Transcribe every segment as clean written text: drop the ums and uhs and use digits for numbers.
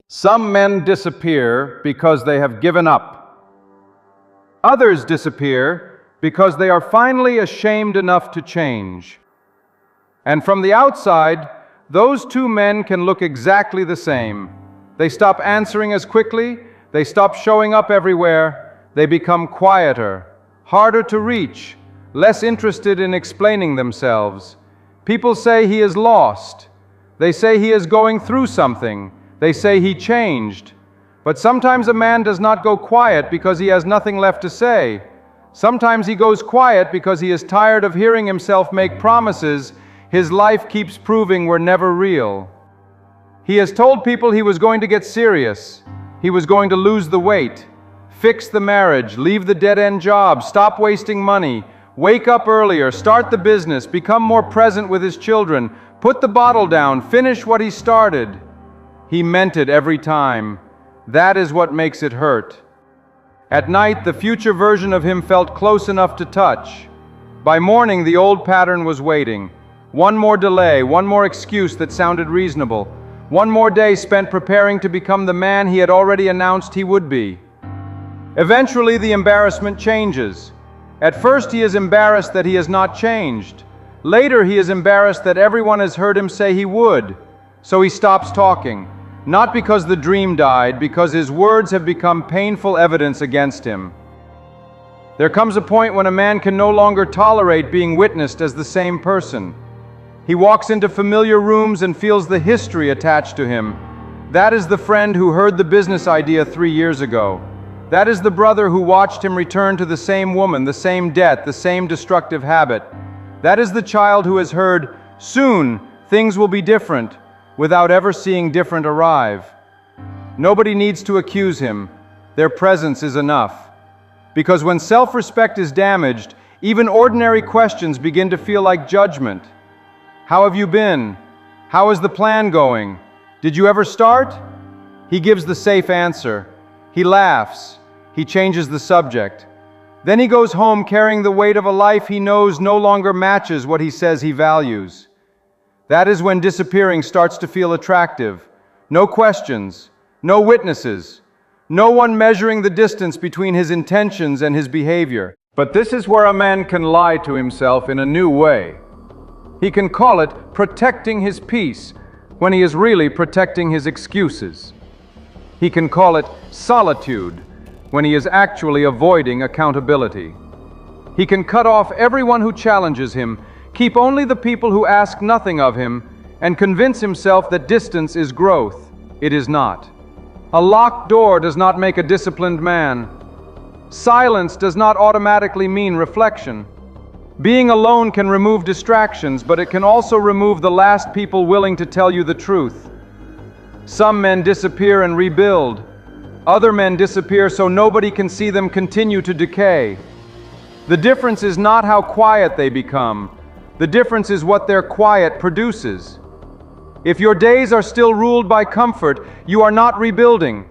Some men disappear because they have given up. Others disappear because they are finally ashamed enough to change. And from the outside, those two men can look exactly the same. They stop answering as quickly, they stop showing up everywhere, they become quieter, harder to reach, less interested in explaining themselves. People say he is lost. They say he is going through something. They say he changed. But sometimes a man does not go quiet because he has nothing left to say. Sometimes he goes quiet because he is tired of hearing himself make promises his life keeps proving were never real. He has told people he was going to get serious. He was going to lose the weight, fix the marriage, leave the dead-end job, stop wasting money, wake up earlier, start the business, become more present with his children, put the bottle down, finish what he started. He meant it every time. That is what makes it hurt. At night, the future version of him felt close enough to touch. By morning, the old pattern was waiting. One more delay, one more excuse that sounded reasonable. One more day spent preparing to become the man he had already announced he would be. Eventually, the embarrassment changes. At first, he is embarrassed that he has not changed. Later, he is embarrassed that everyone has heard him say he would. So he stops talking. Not because the dream died, because his words have become painful evidence against him. There comes a point when a man can no longer tolerate being witnessed as the same person. He walks into familiar rooms and feels the history attached to him. That is the friend who heard the business idea 3 years ago. That is the brother who watched him return to the same woman, the same debt, the same destructive habit. That is the child who has heard, "Soon, things will be different," without ever seeing different arrive. Nobody needs to accuse him. Their presence is enough. Because when self-respect is damaged, even ordinary questions begin to feel like judgment. How have you been? How is the plan going? Did you ever start? He gives the safe answer. He laughs. He changes the subject. Then he goes home carrying the weight of a life he knows no longer matches what he says he values. That is when disappearing starts to feel attractive. No questions, no witnesses, no one measuring the distance between his intentions and his behavior. But this is where a man can lie to himself in a new way. He can call it protecting his peace when he is really protecting his excuses. He can call it solitude when he is actually avoiding accountability. He can cut off everyone who challenges him, keep only the people who ask nothing of him, and convince himself that distance is growth. It is not. A locked door does not make a disciplined man. Silence does not automatically mean reflection. Being alone can remove distractions, but it can also remove the last people willing to tell you the truth. Some men disappear and rebuild. Other men disappear so nobody can see them continue to decay. The difference is not how quiet they become. The difference is what their quiet produces. If your days are still ruled by comfort, you are not rebuilding.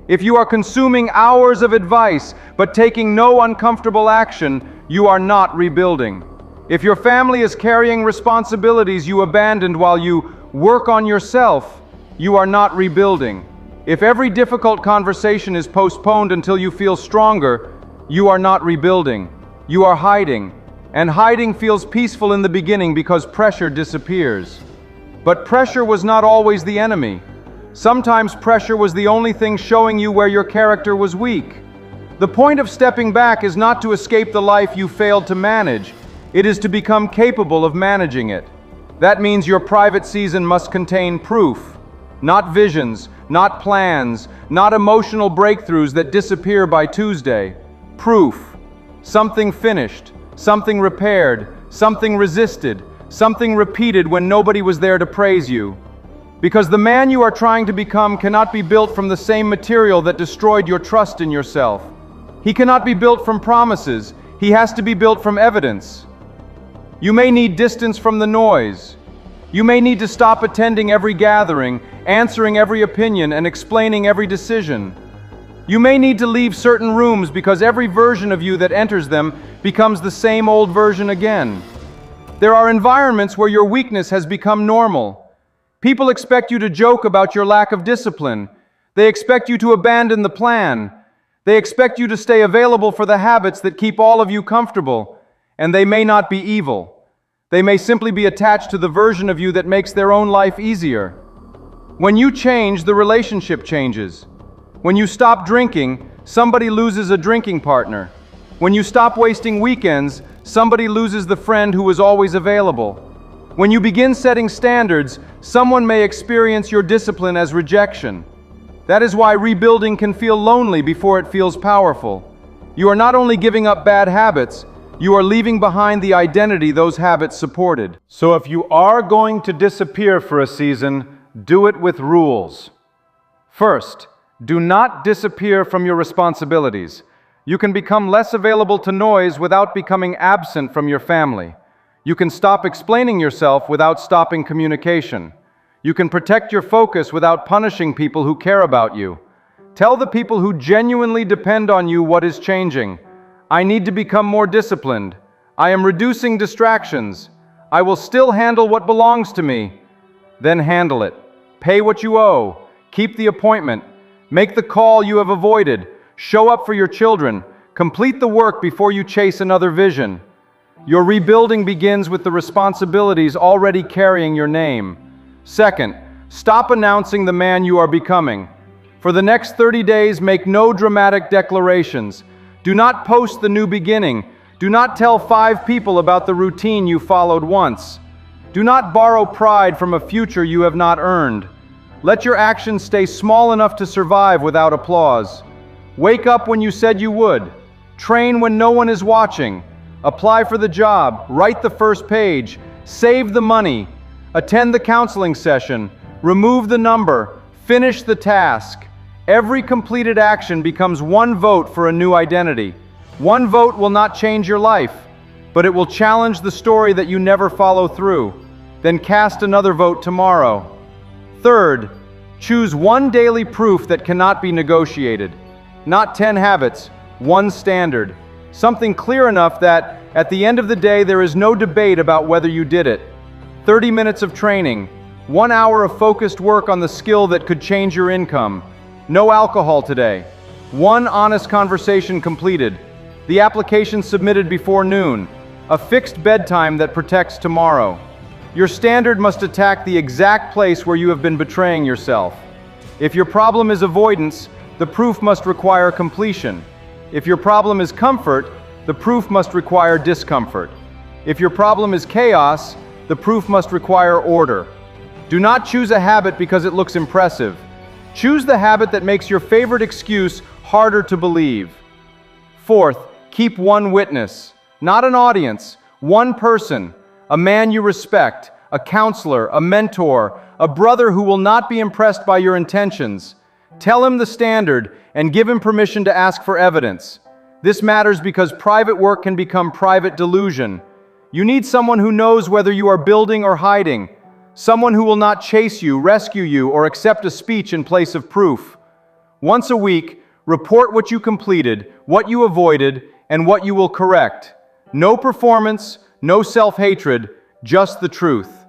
If you are consuming hours of advice but taking no uncomfortable action, you are not rebuilding. If your family is carrying responsibilities you abandoned while you work on yourself, you are not rebuilding. If every difficult conversation is postponed until you feel stronger, you are not rebuilding. You are hiding. And hiding feels peaceful in the beginning because pressure disappears. But pressure was not always the enemy. Sometimes pressure was the only thing showing you where your character was weak. The point of stepping back is not to escape the life you failed to manage. It is to become capable of managing it. That means your private season must contain proof, not visions, not plans, not emotional breakthroughs that disappear by Tuesday. Proof. Something finished. Something repaired, something resisted, something repeated when nobody was there to praise you. Because the man you are trying to become cannot be built from the same material that destroyed your trust in yourself. He cannot be built from promises. He has to be built from evidence. You may need distance from the noise. You may need to stop attending every gathering, answering every opinion, and explaining every decision. You may need to leave certain rooms because every version of you that enters them becomes the same old version again. There are environments where your weakness has become normal. People expect you to joke about your lack of discipline. They expect you to abandon the plan. They expect you to stay available for the habits that keep all of you comfortable. And they may not be evil. They may simply be attached to the version of you that makes their own life easier. When you change, the relationship changes. When you stop drinking, somebody loses a drinking partner. When you stop wasting weekends, somebody loses the friend who was always available. When you begin setting standards, someone may experience your discipline as rejection. That is why rebuilding can feel lonely before it feels powerful. You are not only giving up bad habits, you are leaving behind the identity those habits supported. So if you are going to disappear for a season, do it with rules. First, do not disappear from your responsibilities. You can become less available to noise without becoming absent from your family. You can stop explaining yourself without stopping communication. You can protect your focus without punishing people who care about you. Tell the people who genuinely depend on you what is changing. I need to become more disciplined. I am reducing distractions. I will still handle what belongs to me. Then handle it. Pay what you owe. Keep the appointment. Make the call you have avoided. Show up for your children. Complete the work before you chase another vision. Your rebuilding begins with the responsibilities already carrying your name. Second, stop announcing the man you are becoming. For the next 30 days, make no dramatic declarations. Do not post the new beginning. Do not tell 5 people about the routine you followed once. Do not borrow pride from a future you have not earned. Let your actions stay small enough to survive without applause. Wake up when you said you would. Train when no one is watching. Apply for the job. Write the first page. Save the money. Attend the counseling session. Remove the number. Finish the task. Every completed action becomes one vote for a new identity. One vote will not change your life, but it will challenge the story that you never follow through. Then cast another vote tomorrow. Third, choose one daily proof that cannot be negotiated. Not 10 habits, one standard. Something clear enough that, at the end of the day, there is no debate about whether you did it. 30 minutes of training, 1 hour of focused work on the skill that could change your income. No alcohol today. 1 honest conversation completed. The application submitted before noon. A fixed bedtime that protects tomorrow. Your standard must attack the exact place where you have been betraying yourself. If your problem is avoidance, the proof must require completion. If your problem is comfort, the proof must require discomfort. If your problem is chaos, the proof must require order. Do not choose a habit because it looks impressive. Choose the habit that makes your favorite excuse harder to believe. Fourth, keep one witness, not an audience, one person, a man you respect, a counselor, a mentor, a brother who will not be impressed by your intentions. Tell him the standard and give him permission to ask for evidence. This matters because private work can become private delusion. You need someone who knows whether you are building or hiding. Someone who will not chase you, rescue you, or accept a speech in place of proof. Once a week, report what you completed, what you avoided, and what you will correct. No performance, no self-hatred, just the truth.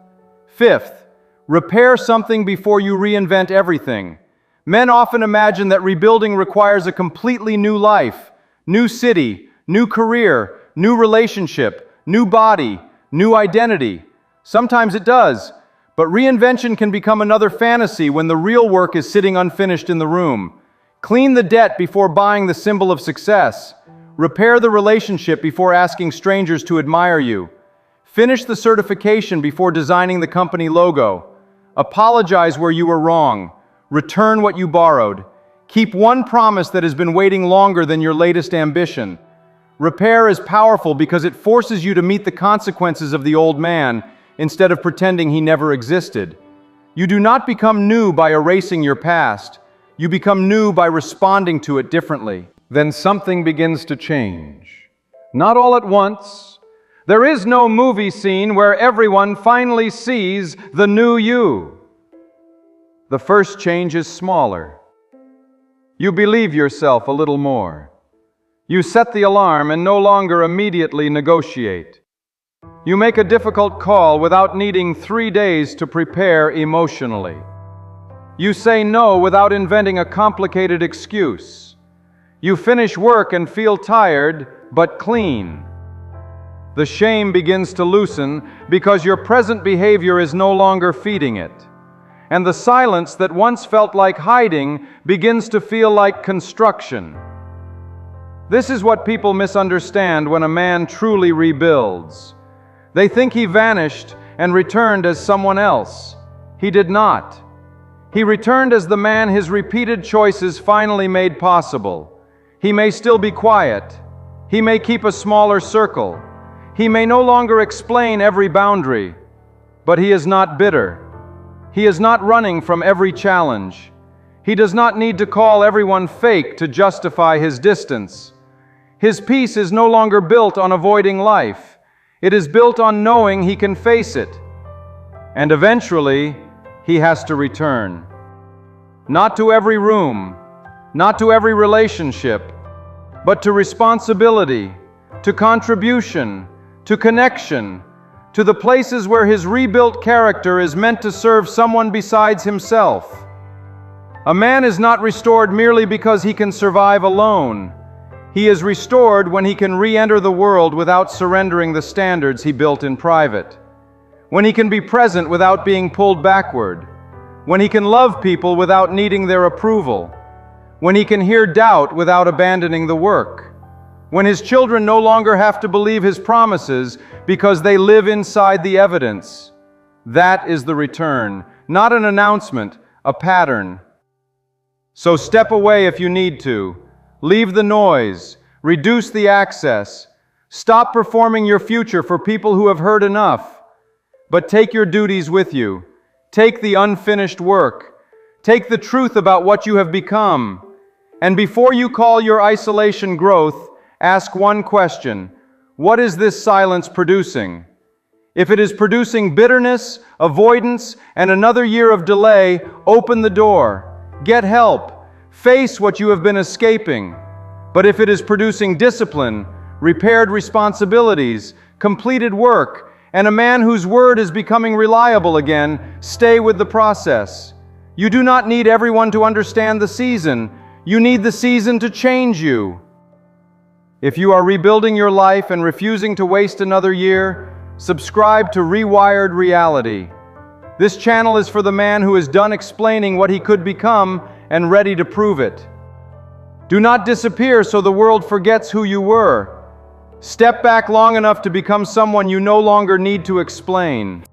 Fifth, repair something before you reinvent everything. Men often imagine that rebuilding requires a completely new life, new city, new career, new relationship, new body, new identity. Sometimes it does. But reinvention can become another fantasy when the real work is sitting unfinished in the room. Clean the debt before buying the symbol of success. Repair the relationship before asking strangers to admire you. Finish the certification before designing the company logo. Apologize where you were wrong. Return what you borrowed. Keep one promise that has been waiting longer than your latest ambition. Repair is powerful because it forces you to meet the consequences of the old man instead of pretending he never existed. You do not become new by erasing your past. You become new by responding to it differently. Then something begins to change. Not all at once. There is no movie scene where everyone finally sees the new you. The first change is smaller. You believe yourself a little more. You set the alarm and no longer immediately negotiate. You make a difficult call without needing 3 days to prepare emotionally. You say no without inventing a complicated excuse. You finish work and feel tired, but clean. The shame begins to loosen because your present behavior is no longer feeding it. And the silence that once felt like hiding begins to feel like construction. This is what people misunderstand when a man truly rebuilds. They think he vanished and returned as someone else. He did not. He returned as the man his repeated choices finally made possible. He may still be quiet. He may keep a smaller circle. He may no longer explain every boundary. But he is not bitter. He is not running from every challenge. He does not need to call everyone fake to justify his distance. His peace is no longer built on avoiding life. It is built on knowing he can face it. And eventually, he has to return. Not to every room, not to every relationship, but to responsibility, to contribution, to connection, to the places where his rebuilt character is meant to serve someone besides himself. A man is not restored merely because he can survive alone. He is restored when he can re-enter the world without surrendering the standards he built in private. When he can be present without being pulled backward. When he can love people without needing their approval. When he can hear doubt without abandoning the work. When his children no longer have to believe his promises because they live inside the evidence. That is the return, not an announcement, a pattern. So step away if you need to. Leave the noise. Reduce the access. Stop performing your future for people who have heard enough. But take your duties with you. Take the unfinished work. Take the truth about what you have become. And before you call your isolation growth, ask one question. What is this silence producing? If it is producing bitterness, avoidance, and another year of delay, open the door. Get help. Face what you have been escaping. But if it is producing discipline, repaired responsibilities, completed work, and a man whose word is becoming reliable again, stay with the process. You do not need everyone to understand the season. You need the season to change you. If you are rebuilding your life and refusing to waste another year, subscribe to Rewired Reality. This channel is for the man who is done explaining what he could become and ready to prove it. Do not disappear so the world forgets who you were. Step back long enough to become someone you no longer need to explain.